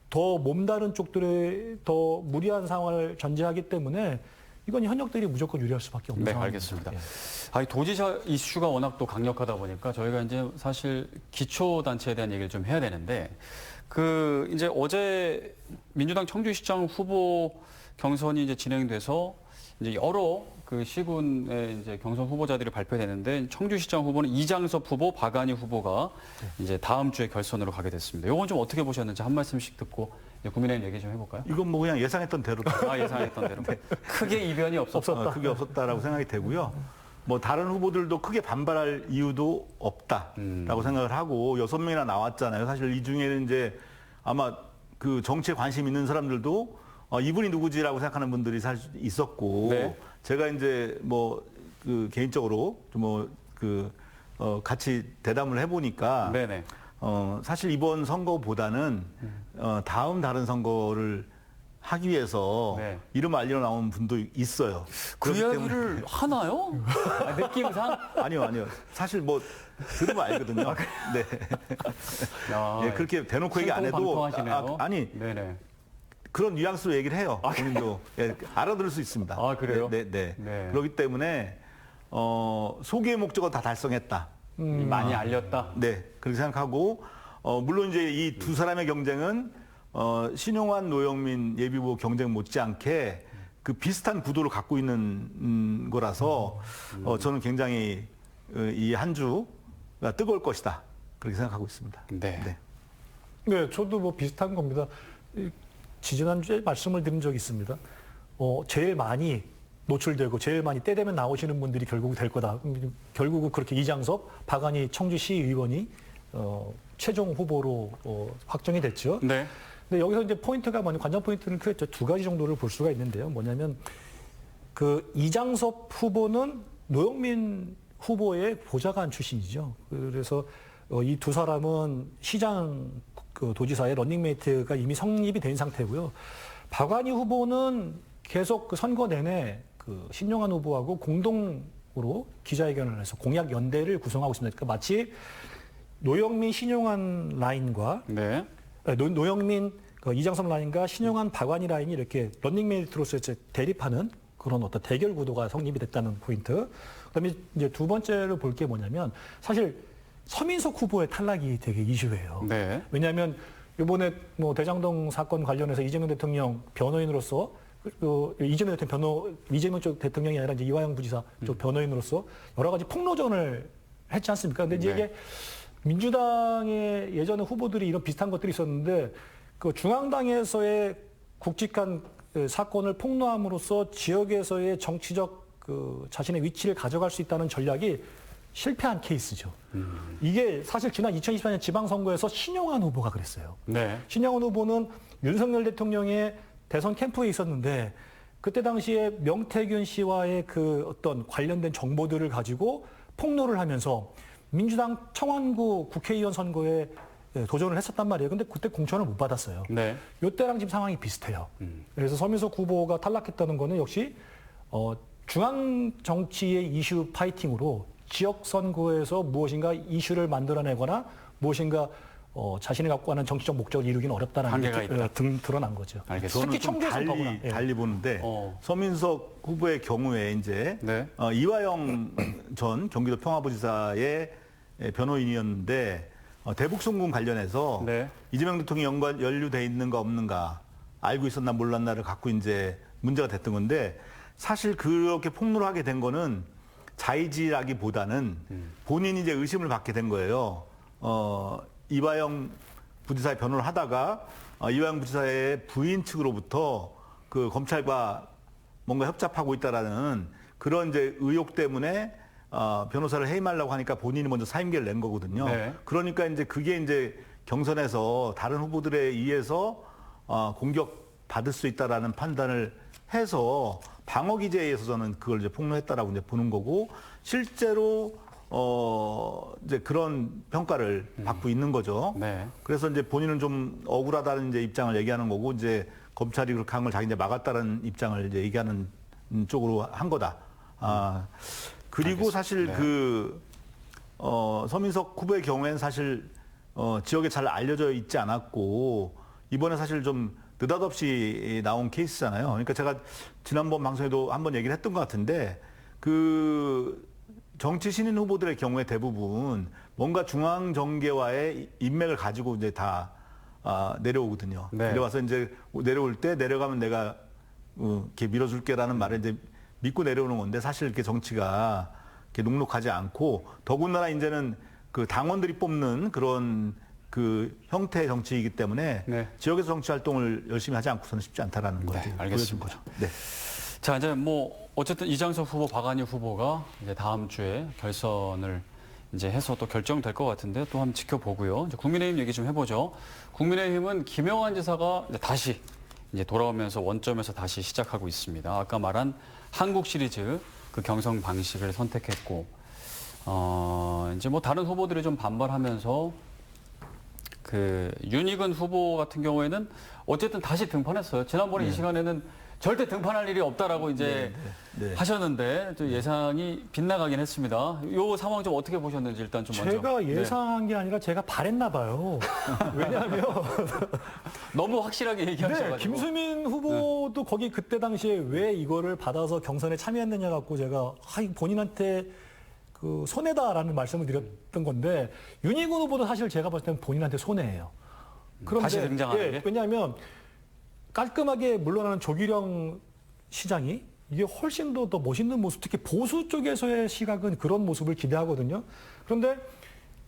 더 몸다른 쪽들의 더 무리한 상황을 전제하기 때문에 이건 현역들이 무조건 유리할 수밖에 없는 네, 상황입니다. 알겠습니다. 예. 도지사 이슈가 워낙 또 강력하다 보니까 저희가 이제 사실 기초단체에 대한 얘기를 좀 해야 되는데 그 이제 어제 민주당 청주시장 후보 경선이 이제 진행돼서 이제 여러 그 시군의 이제 경선 후보자들이 발표되는데 청주시장 후보는 이장섭 후보, 박안희 후보가 이제 다음 주에 결선으로 가게 됐습니다. 이건 좀 어떻게 보셨는지 한 말씀씩 듣고 국민의힘 얘기 좀 해볼까요? 이건 뭐 그냥 예상했던 대로. 예상했던 대로. 크게 이변이 없었다. 크게 없었다라고 생각이 되고요. 뭐 다른 후보들도 크게 반발할 이유도 없다라고 생각을 하고 6명이나 나왔잖아요. 사실 이 중에는 이제 아마 그 정치에 관심 있는 사람들도 이분이 누구지라고 생각하는 분들이 사실 있었고 네. 제가 이제 뭐 그 개인적으로 같이 대담을 해보니까 네네. 사실 이번 선거보다는 다른 선거를 하기 위해서 네. 이름 알리러 나온 분도 있어요. 그 그렇기 이야기를 하나요? 느낌상? 아니요. 사실 뭐 들으면 알거든요. 네. 예, 그렇게 대놓고 얘기 안 해도 아니 네네. 그런 뉘앙스로 얘기를 해요. 본인도 예, 알아들을 수 있습니다. 아, 그래요? 네. 네. 그렇기 때문에 소개의 목적은 다 달성했다. 많이 알렸다. 네, 그렇게 생각하고 물론 이제 이 두 사람의 경쟁은 신용환, 노영민 예비후보 경쟁 못지않게 그 비슷한 구도를 갖고 있는 거라서 저는 굉장히 이 한 주가 뜨거울 것이다 그렇게 생각하고 있습니다. 네. 네, 저도 뭐 비슷한 겁니다. 지지난주에 말씀을 드린 적이 있습니다. 제일 많이 노출되고 제일 많이 때 되면 나오시는 분들이 결국 될 거다. 결국은 그렇게 이장섭, 박안희 청주시의원이 최종 후보로 확정이 됐죠. 네. 근데 여기서 이제 포인트가 관전 포인트는 크게 두 가지 정도를 볼 수가 있는데요. 뭐냐면 그 이장섭 후보는 노영민 후보의 보좌관 출신이죠. 그래서 이 두 사람은 시장 그 도지사의 런닝메이트가 이미 성립이 된 상태고요. 박안희 후보는 계속 그 선거 내내 그 신용환 후보하고 공동으로 기자회견을 해서 공약 연대를 구성하고 있습니다. 그러니까 마치 노영민, 신용환 라인과 네. 노영민, 이장섭 라인과 신용환, 박안희 라인이 이렇게 런닝메이트로서 대립하는 그런 어떤 대결 구도가 성립이 됐다는 포인트. 그다음에 이제 두 번째로 볼 게 뭐냐면 사실 서민석 후보의 탈락이 되게 이슈예요. 네. 왜냐하면 이번에 뭐 대장동 사건 관련해서 이재명 대통령 변호인으로서 이재명 쪽 대통령이 아니라 이제 이화영 부지사 쪽 변호인으로서 여러 가지 폭로전을 했지 않습니까? 근데 이제 네. 이게 민주당의 예전에 후보들이 이런 비슷한 것들이 있었는데 그 중앙당에서의 굵직한 사건을 폭로함으로써 지역에서의 정치적 그 자신의 위치를 가져갈 수 있다는 전략이 실패한 케이스죠. 이게 사실 지난 2024년 지방선거에서 신용환 후보가 그랬어요. 네. 신용환 후보는 윤석열 대통령의 대선 캠프에 있었는데 그때 당시에 명태균 씨와의 그 어떤 관련된 정보들을 가지고 폭로를 하면서 민주당 청안구 국회의원 선거에 도전을 했었단 말이에요. 근데 그때 공천을 못 받았어요. 네. 이때랑 지금 상황이 비슷해요. 그래서 서민석 후보가 탈락했다는 거는 역시 중앙 정치의 이슈 파이팅으로 지역 선거에서 무엇인가 이슈를 만들어내거나 무엇인가 자신이 갖고 가는 정치적 목적을 이루기는 어렵다는 한계가 있다. 드러난 거죠. 알겠습니다. 특히 저는 좀 청주에서 더구나. 달리 보는데 서민석 후보의 경우에 이제 네. 이화영 전 경기도 평화부지사의 변호인이었는데 대북송금 관련해서 네. 이재명 대통령 연루돼 있는가 없는가 알고 있었나 몰랐나를 갖고 이제 문제가 됐던 건데 사실 그렇게 폭로를 하게 된 거는 자의지라기보다는 본인이 이제 의심을 받게 된 거예요. 이화영 부지사의 변호를 하다가 이화영 부지사의 부인 측으로부터 그 검찰과 뭔가 협잡하고 있다라는 그런 이제 의혹 때문에 변호사를 해임하려고 하니까 본인이 먼저 사임계를 낸 거거든요. 네. 그러니까 이제 그게 이제 경선에서 다른 후보들에 의해서 공격 받을 수 있다라는 판단을 해서 방어 기제에 의해서 저는 그걸 이제 폭로했다라고 이제 보는 거고 실제로 이제 그런 평가를 받고 있는 거죠. 네. 그래서 이제 본인은 좀 억울하다는 이제 입장을 얘기하는 거고 이제 검찰이 그렇게 한 걸 자기 이제 막았다는 입장을 이제 얘기하는 쪽으로 한 거다. 그리고 알겠습니다. 사실 네. 서민석 후보의 경우에는 사실 지역에 잘 알려져 있지 않았고 이번에 사실 좀 느닷없이 나온 케이스잖아요. 그러니까 제가 지난번 방송에도 한번 얘기를 했던 것 같은데 그 정치 신인 후보들의 경우에 대부분 뭔가 중앙 정계와의 인맥을 가지고 이제 다 내려오거든요. 네. 내려와서 이제 내려올 때 내려가면 내가 이렇게 밀어줄게라는 말을 이제 믿고 내려오는 건데 사실 이렇게 정치가 이렇게 녹록하지 않고 더군다나 이제는 그 당원들이 뽑는 그런 그 형태의 정치이기 때문에 네. 지역에서 정치 활동을 열심히 하지 않고서는 쉽지 않다라는 걸 보여준 알겠습니다. 거죠. 네. 자, 이제 뭐 어쨌든 이장석 후보, 박한희 후보가 이제 다음 주에 결선을 이제 해서 또 결정될 것 같은데 또 한번 지켜보고요. 이제 국민의힘 얘기 좀 해보죠. 국민의힘은 김영환 지사가 이제 다시 이제 돌아오면서 원점에서 다시 시작하고 있습니다. 아까 말한 한국 시리즈 그 경선 방식을 선택했고, 이제 뭐 다른 후보들이 좀 반발하면서 그 윤희근 후보 같은 경우에는 어쨌든 다시 등판했어요. 지난번에 이 시간에는 절대 등판할 일이 없다라고 이제 네. 하셨는데 또 예상이 빗나가긴 했습니다. 이 상황 좀 어떻게 보셨는지 일단 좀 먼저. 제가 예상한 게 아니라 제가 바랬나 봐요. 왜냐하면 너무 확실하게 얘기하셔가지고. 김수민 후보도 거기 그때 당시에 왜 이거를 받아서 경선에 참여했느냐 갖고 제가 본인한테 그 손해다라는 말씀을 드렸던 건데 윤희근 후보도 사실 제가 봤을 때는 본인한테 손해예요. 그런데 다시 등장하는 게? 왜냐하면 깔끔하게 물러나는 조기령 시장이 이게 훨씬 더 멋있는 모습, 특히 보수 쪽에서의 시각은 그런 모습을 기대하거든요. 그런데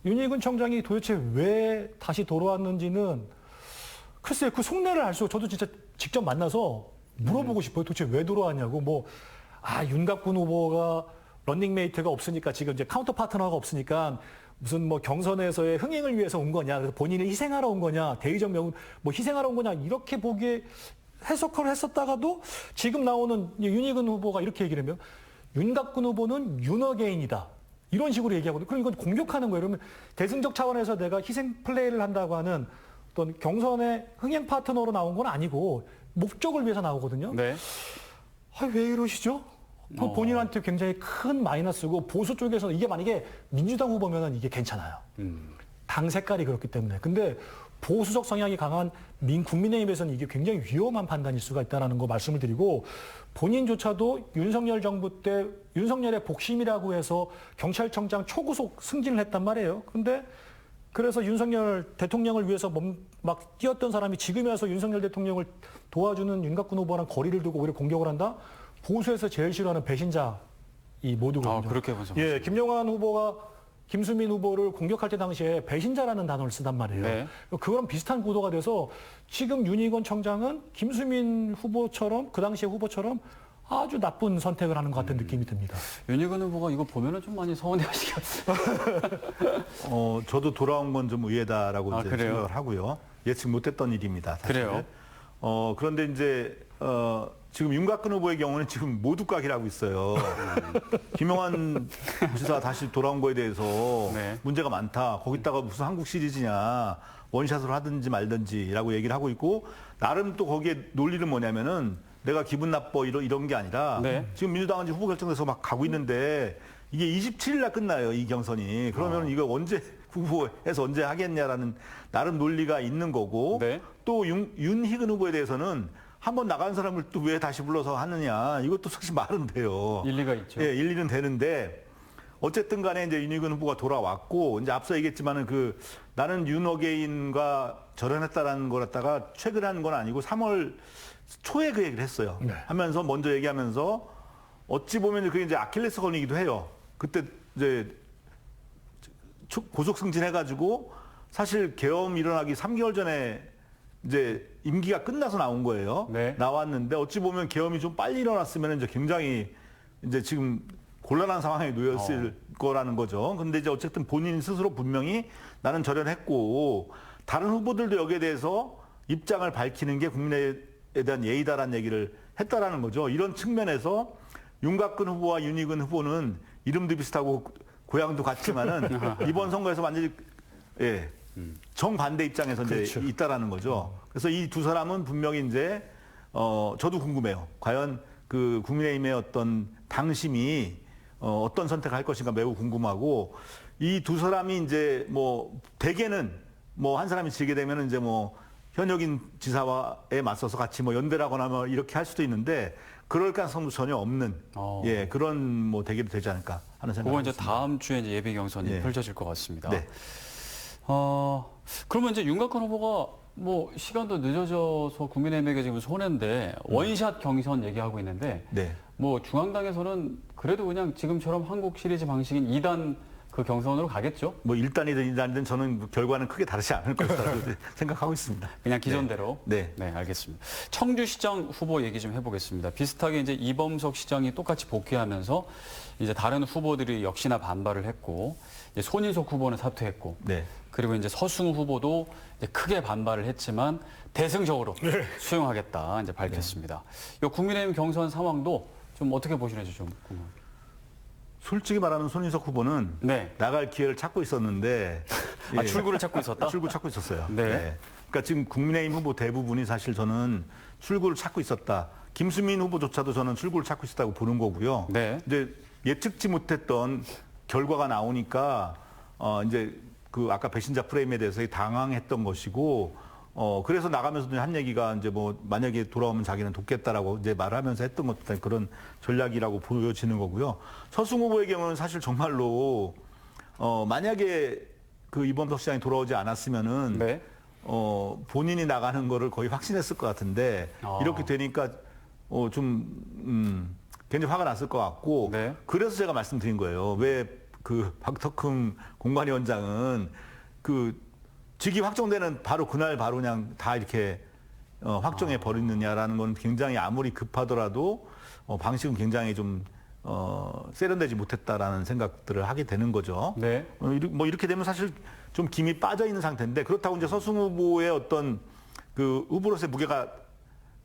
윤희근 청장이 도대체 왜 다시 돌아왔는지는 글쎄요, 그 속내를 알 수, 저도 진짜 직접 만나서 물어보고 싶어요. 도대체 왜 돌아왔냐고. 윤갑군 후보가 런닝메이트가 없으니까 지금 이제 카운터 파트너가 없으니까 무슨 뭐 경선에서의 흥행을 위해서 온 거냐, 그래서 본인을 희생하러 온 거냐, 대의적 명분 뭐 희생하러 온 거냐 이렇게 보기에 해석을 했었다가도 지금 나오는 윤희근 후보가 이렇게 얘기를 하면 윤갑군 후보는 윤어게인이다. 이런 식으로 얘기하거든요. 그럼 이건 공격하는 거예요. 그러면 대승적 차원에서 내가 희생 플레이를 한다고 하는 어떤 경선의 흥행 파트너로 나온 건 아니고 목적을 위해서 나오거든요. 네. 왜 이러시죠? 그 본인한테 굉장히 큰 마이너스고 보수 쪽에서는 이게 만약에 민주당 후보면은 이게 괜찮아요. 당 색깔이 그렇기 때문에. 근데 보수적 성향이 강한 국민의힘에서는 이게 굉장히 위험한 판단일 수가 있다는 거 말씀을 드리고 본인조차도 윤석열 정부 때 윤석열의 복심이라고 해서 경찰청장 초구속 승진을 했단 말이에요. 그런데 그래서 윤석열 대통령을 위해서 막 뛰었던 사람이 지금에 와서 윤석열 대통령을 도와주는 윤갑군 후보랑 거리를 두고 오히려 공격을 한다? 보수에서 제일 싫어하는 배신자 이 모두거든요. 그렇게 보죠. 예, 김영환 후보가 김수민 후보를 공격할 때 당시에 배신자라는 단어를 쓰단 말이에요. 네. 그거랑 비슷한 구도가 돼서 지금 윤희건 청장은 김수민 후보처럼 그 당시의 후보처럼 아주 나쁜 선택을 하는 것 같은 느낌이 듭니다. 윤희근 후보가 이거 보면은 좀 많이 서운해하시겠어요. 저도 돌아온 건 좀 의외다라고 이제 그래요? 생각을 하고요. 예측 못했던 일입니다. 사실. 그래요? 그런데 이제 지금 윤곽근 후보의 경우는 지금 모두 각이라고 있어요. 김영환 지사 다시 돌아온 거에 대해서 네. 문제가 많다. 거기다가 무슨 한국 시리즈냐 원샷으로 하든지 말든지라고 얘기를 하고 있고 나름 또 거기에 논리는 뭐냐면은 내가 기분 나빠 이런 게 아니라 네. 지금 민주당은 이제 후보 결정돼서 막 가고 있는데 이게 27일 날 끝나요. 이 경선이. 그러면 이거 언제 후보에서 언제 하겠냐라는 나름 논리가 있는 거고 네. 또 윤희근 후보에 대해서는 한번 나간 사람을 또 왜 다시 불러서 하느냐 이것도 사실 말은 돼요. 일리가 있죠. 예, 일리는 되는데 어쨌든 간에 이제 윤희근 후보가 돌아왔고 이제 앞서 얘기했지만은 나는 윤어게인과 절연했다라는 걸 갖다가 최근에 한 건 아니고 3월 초에 그 얘기를 했어요. 네. 하면서 먼저 얘기하면서 어찌 보면 그게 이제 아킬레스 건이기도 해요. 그때 이제 고속 승진해가지고 사실 계엄 일어나기 3개월 전에 이제 임기가 끝나서 나온 거예요. 네. 나왔는데 어찌 보면 계엄이 좀 빨리 일어났으면 이제 굉장히 이제 지금 곤란한 상황에 놓였을 거라는 거죠. 근데 이제 어쨌든 본인 스스로 분명히 나는 절연했고 다른 후보들도 여기에 대해서 입장을 밝히는 게 국민에 대한 예의다라는 얘기를 했다라는 거죠. 이런 측면에서 윤곽근 후보와 윤희근 후보는 이름도 비슷하고 고향도 같지만은 이번 선거에서 완전히 정반대 입장에서 이제 그렇죠. 있다라는 거죠. 그래서 이 두 사람은 분명히 이제 저도 궁금해요. 과연 그 국민의힘의 어떤 당심이 어떤 선택을 할 것인가 매우 궁금하고 이 두 사람이 이제 뭐 대개는 뭐 한 사람이 지게 되면 이제 뭐 현역인 지사와에 맞서서 같이 뭐 연대라거나 뭐 이렇게 할 수도 있는데 그럴 가능성도 전혀 없는 그런 뭐 대결이 되지 않을까 하는 생각이 그건 이제 듭니다. 다음 주에 이제 예비 경선이 예. 펼쳐질 것 같습니다. 네. 그러면 이제 윤곽근 후보가 뭐 시간도 늦어져서 국민의힘에게 지금 손해인데 원샷 경선 얘기하고 있는데 네. 뭐 중앙당에서는 그래도 그냥 지금처럼 한국 시리즈 방식인 2단 그 경선으로 가겠죠? 뭐 1단이든 2단이든 저는 결과는 크게 다르지 않을 것이라고 생각하고 있습니다. 그냥 기존대로. 네. 네, 알겠습니다. 청주시장 후보 얘기 좀 해보겠습니다. 비슷하게 이제 이범석 시장이 똑같이 복귀하면서 이제 다른 후보들이 역시나 반발을 했고, 이제 손인석 후보는 사퇴했고, 네. 그리고 이제 서승우 후보도 이제 크게 반발을 했지만 대승적으로 수용하겠다 이제 밝혔습니다. 이 국민의힘 경선 상황도 좀 어떻게 보시는지 좀 궁금합니다. 솔직히 말하면 손인석 후보는 네. 나갈 기회를 찾고 있었는데 아, 출구를 찾고 있었다? 출구 찾고 있었어요. 네. 그러니까 지금 국민의힘 후보 대부분이 사실 저는 출구를 찾고 있었다. 김수민 후보조차도 저는 출구를 찾고 있었다고 보는 거고요. 네. 이제 예측지 못했던 결과가 나오니까 이제 그 아까 배신자 프레임에 대해서 당황했던 것이고 그래서 나가면서도 한 얘기가 이제 뭐 만약에 돌아오면 자기는 돕겠다라고 이제 말하면서 했던 것도 그런 전략이라고 보여지는 거고요. 서승우 후보의 경우는 사실 정말로 만약에 그 이범석 시장이 돌아오지 않았으면은 네. 본인이 나가는 거를 거의 확신했을 것 같은데 이렇게 되니까 굉장히 화가 났을 것 같고 네. 그래서 제가 말씀드린 거예요. 왜 그 박덕흠 공관위원장은 그 직위 확정되는 바로 그날 바로 그냥 다 이렇게 확정해 버리느냐라는 건 굉장히 아무리 급하더라도 방식은 굉장히 좀 세련되지 못했다라는 생각들을 하게 되는 거죠. 네. 뭐 이렇게 되면 사실 좀 김이 빠져 있는 상태인데 그렇다고 이제 서승우 후보의 어떤 그 후보로서의 무게가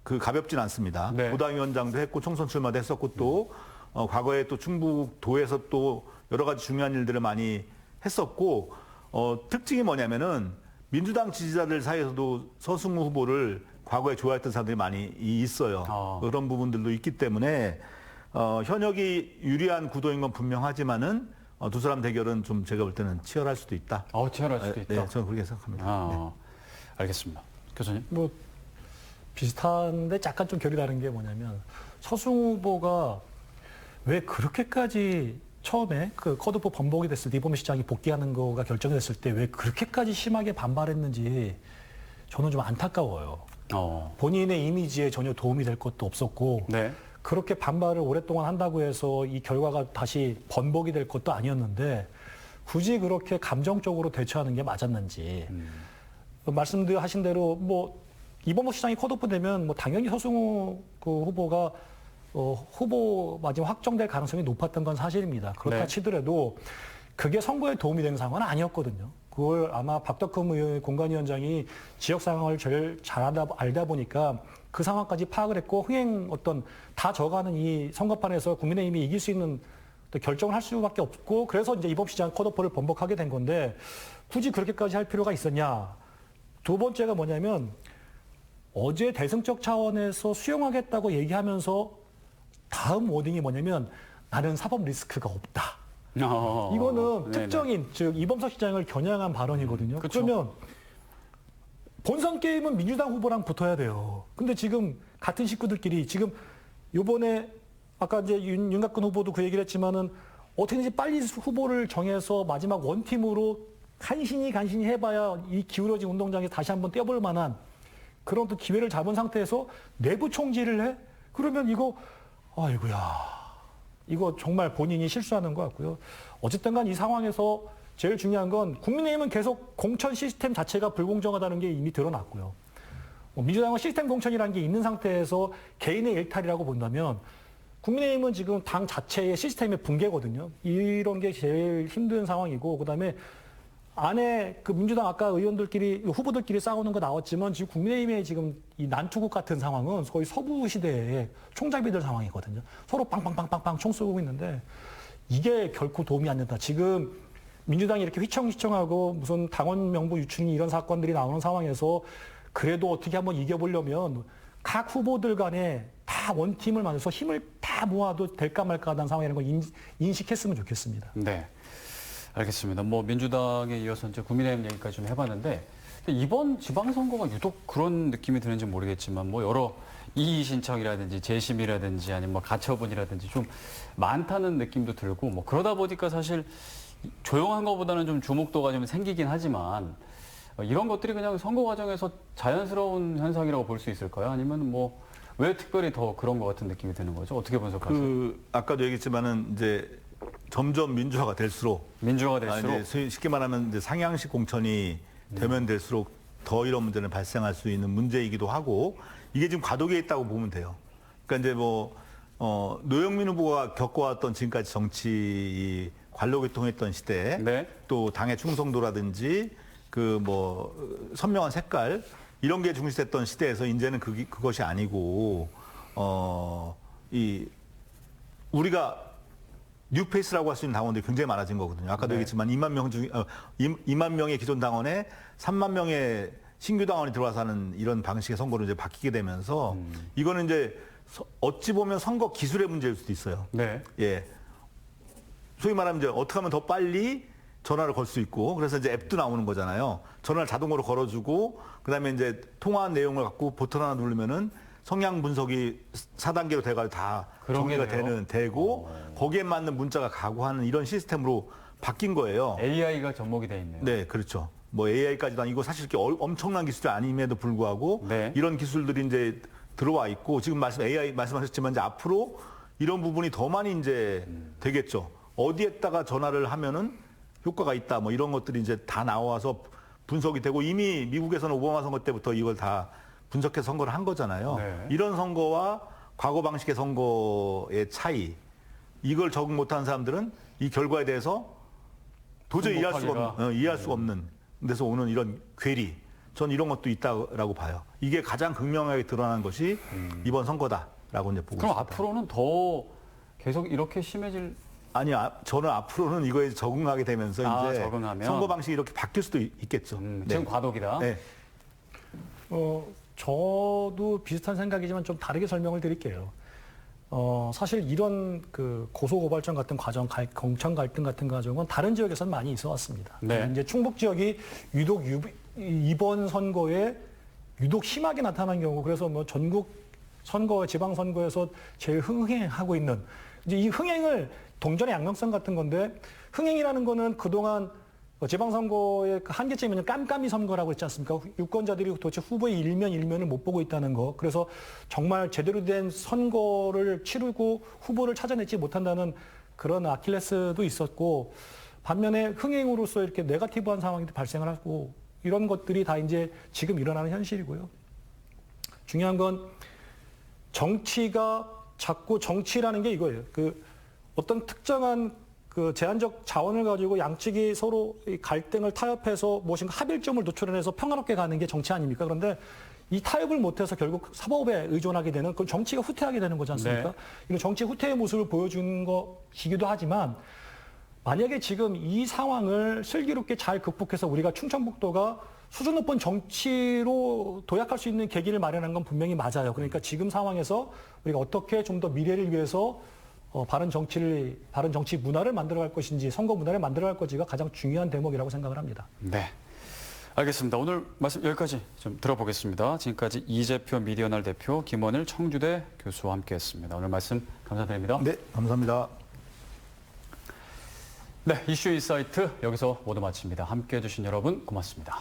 그 가볍진 않습니다. 네. 부당위원장도 했고 총선 출마도 했었고 또 과거에 또 충북도에서 또 여러 가지 중요한 일들을 많이 했었고 특징이 뭐냐면은 민주당 지지자들 사이에서도 서승우 후보를 과거에 좋아했던 사람들이 많이 있어요. 그런 부분들도 있기 때문에 현역이 유리한 구도인 건 분명하지만은 두 사람 대결은 좀 제가 볼 때는 치열할 수도 있다. 치열할 수도 있다. 네, 저는 그렇게 생각합니다. 네. 알겠습니다. 교수님. 뭐 비슷한데 약간 좀 결이 다른 게 뭐냐면 서승우 후보가 왜 그렇게까지 처음에 그 컷오프 번복이 됐을 때 이범석 시장이 복귀하는 거가 결정됐을 때 왜 그렇게까지 심하게 반발했는지 저는 좀 안타까워요. 본인의 이미지에 전혀 도움이 될 것도 없었고 네. 그렇게 반발을 오랫동안 한다고 해서 이 결과가 다시 번복이 될 것도 아니었는데 굳이 그렇게 감정적으로 대처하는 게 맞았는지 말씀하신 대로 뭐 이범석 시장이 컷오프 되면 뭐 당연히 서승우 그 후보가 후보 마지막 확정될 가능성이 높았던 건 사실입니다. 그렇다 네. 치더라도 그게 선거에 도움이 되는 상황은 아니었거든요. 그걸 아마 박덕흠 공관위원장이 지역 상황을 제일 알다 보니까 그 상황까지 파악을 했고 흥행 다 져가는 이 선거판에서 국민의힘이 이길 수 있는 결정을 할 수밖에 없고 그래서 이제 이범석 시장 컷오프를 번복하게 된 건데 굳이 그렇게까지 할 필요가 있었냐. 두 번째가 뭐냐면 어제 대승적 차원에서 수용하겠다고 얘기하면서 다음 워딩이 뭐냐면 나는 사법 리스크가 없다. 이거는 네네. 특정인 즉 이범석 시장을 겨냥한 발언이거든요. 그쵸. 그러면 본선 게임은 민주당 후보랑 붙어야 돼요. 근데 지금 같은 식구들끼리 지금 요번에 아까 이제 윤곽근 후보도 그 얘기를 했지만은 어떻게든지 빨리 후보를 정해서 마지막 원팀으로 간신히 해봐야 이 기울어진 운동장에 다시 한번 떼볼 만한 그런 또 기회를 잡은 상태에서 내부 총질을 해? 그러면 이거 이거 정말 본인이 실수하는 것 같고요. 어쨌든 간 이 상황에서 제일 중요한 건 국민의힘은 계속 공천 시스템 자체가 불공정하다는 게 이미 드러났고요. 민주당은 시스템 공천이라는 게 있는 상태에서 개인의 일탈이라고 본다면 국민의힘은 지금 당 자체의 시스템의 붕괴거든요. 이런 게 제일 힘든 상황이고 그다음에 안에 그 민주당 아까 의원들끼리 후보들끼리 싸우는 거 나왔지만 지금 국민의힘의 지금 이 난투국 같은 상황은 거의 서부 시대의 총잡이들 상황이거든요. 서로 빵빵빵빵빵 총 쏘고 있는데 이게 결코 도움이 안 된다. 지금 민주당이 이렇게 휘청휘청하고 무슨 당원 명부 유출이 이런 사건들이 나오는 상황에서 그래도 어떻게 한번 이겨보려면 각 후보들 간에 다 원팀을 만들어서 힘을 다 모아도 될까 말까 하는 상황이라는 걸 인식했으면 좋겠습니다. 네. 알겠습니다. 뭐 민주당에 이어서 이제 국민의힘 얘기까지 좀 해봤는데 이번 지방선거가 유독 그런 느낌이 드는지 모르겠지만 뭐 여러 이의 신청이라든지 재심이라든지 아니면 뭐 가처분이라든지 좀 많다는 느낌도 들고 뭐 그러다 보니까 사실 조용한 것보다는 좀 주목도가 좀 생기긴 하지만 이런 것들이 그냥 선거 과정에서 자연스러운 현상이라고 볼 수 있을까요? 아니면 뭐 왜 특별히 더 그런 것 같은 느낌이 드는 거죠? 어떻게 분석하세요? 아까도 얘기했지만은 이제 점점 민주화가 될수록 이제 쉽게 말하면 이제 상향식 공천이 되면 될수록 더 이런 문제는 발생할 수 있는 문제이기도 하고 이게 지금 과도기에 있다고 보면 돼요. 그러니까 이제 뭐 노영민 후보가 겪어왔던 지금까지 정치 이 관록유통했던 시대, 네. 또 당의 충성도라든지 그 뭐 선명한 색깔 이런 게 중시됐던 시대에서 이제는 그것이 아니고 이 우리가 뉴페이스라고 할 수 있는 당원들이 굉장히 많아진 거거든요. 아까도 얘기했지만 2만 명의 기존 당원에 3만 명의 신규 당원이 들어와서 하는 이런 방식의 선거로 이제 바뀌게 되면서 이거는 이제 어찌 보면 선거 기술의 문제일 수도 있어요. 네. 예. 소위 말하면 이제 어떻게 하면 더 빨리 전화를 걸 수 있고 그래서 이제 앱도 나오는 거잖아요. 전화를 자동으로 걸어주고 그다음에 이제 통화한 내용을 갖고 버튼 하나 누르면은 성향 분석이 4단계로 돼가지고 다 정리가 되고 거기에 맞는 문자가 가고 하는 이런 시스템으로 바뀐 거예요. AI가 접목이 돼 있네요. 네, 그렇죠. 뭐 AI까지도 아니고 사실 이렇게 엄청난 기술이 아님에도 불구하고 네. 이런 기술들이 이제 들어와 있고 지금 AI 말씀하셨지만 이제 앞으로 이런 부분이 더 많이 이제 되겠죠. 어디에다가 전화를 하면은 효과가 있다 뭐 이런 것들이 이제 다 나와서 분석이 되고 이미 미국에서는 오바마 선거 때부터 이걸 다 분석해서 선거를 한 거잖아요. 네. 이런 선거와 과거 방식의 선거의 차이 이걸 적응 못하는 사람들은 이 결과에 대해서 도저히 이해할 수가 없는 데서 오는 이런 괴리 전 이런 것도 있다라고 봐요. 이게 가장 극명하게 드러난 것이 이번 선거다라고 이제 보고 그럼 있습니다. 앞으로는 더 계속 이렇게 심해질 아니, 저는 앞으로는 이거에 적응하게 되면서 이제 적응하면? 선거 방식이 이렇게 바뀔 수도 있겠죠. 지금 과도기다. 네. 저도 비슷한 생각이지만 좀 다르게 설명을 드릴게요. 사실 이런 그 고소고발장 같은 과정, 공천 갈등 같은 과정은 다른 지역에서는 많이 있어 왔습니다. 네. 이제 충북 지역이 유독 이번 선거에 유독 심하게 나타난 경우, 그래서 뭐 전국 선거, 지방선거에서 제일 흥행하고 있는 이제 이 흥행을 동전의 양면성 같은 건데 흥행이라는 거는 그동안 지방선거의 한계점이면 깜깜이 선거라고 했지 않습니까? 유권자들이 도대체 후보의 일면을 못 보고 있다는 거. 그래서 정말 제대로 된 선거를 치르고 후보를 찾아내지 못한다는 그런 아킬레스도 있었고 반면에 흥행으로서 이렇게 네거티브한 상황이 발생을 하고 이런 것들이 다 이제 지금 일어나는 현실이고요. 중요한 건 정치가 자꾸 정치라는 게 이거예요. 어떤 특정한 제한적 자원을 가지고 양측이 서로 갈등을 타협해서 무엇인가 합일점을 도출해내서 평화롭게 가는 게 정치 아닙니까? 그런데 이 타협을 못해서 결국 사법에 의존하게 되는 그건 정치가 후퇴하게 되는 거지 않습니까? 네. 이런 정치 후퇴의 모습을 보여주는 것이기도 하지만 만약에 지금 이 상황을 슬기롭게 잘 극복해서 우리가 충청북도가 수준 높은 정치로 도약할 수 있는 계기를 마련한 건 분명히 맞아요. 그러니까 지금 상황에서 우리가 어떻게 좀 더 미래를 위해서 바른 정치 문화를 만들어갈 것인지, 선거 문화를 만들어갈 것인지가 가장 중요한 대목이라고 생각을 합니다. 네. 알겠습니다. 오늘 말씀 여기까지 좀 들어보겠습니다. 지금까지 이재표 미디어널 대표, 김원일 청주대 교수와 함께했습니다. 오늘 말씀 감사드립니다. 네, 감사합니다. 네, 이슈 인사이트 여기서 모두 마칩니다. 함께해 주신 여러분 고맙습니다.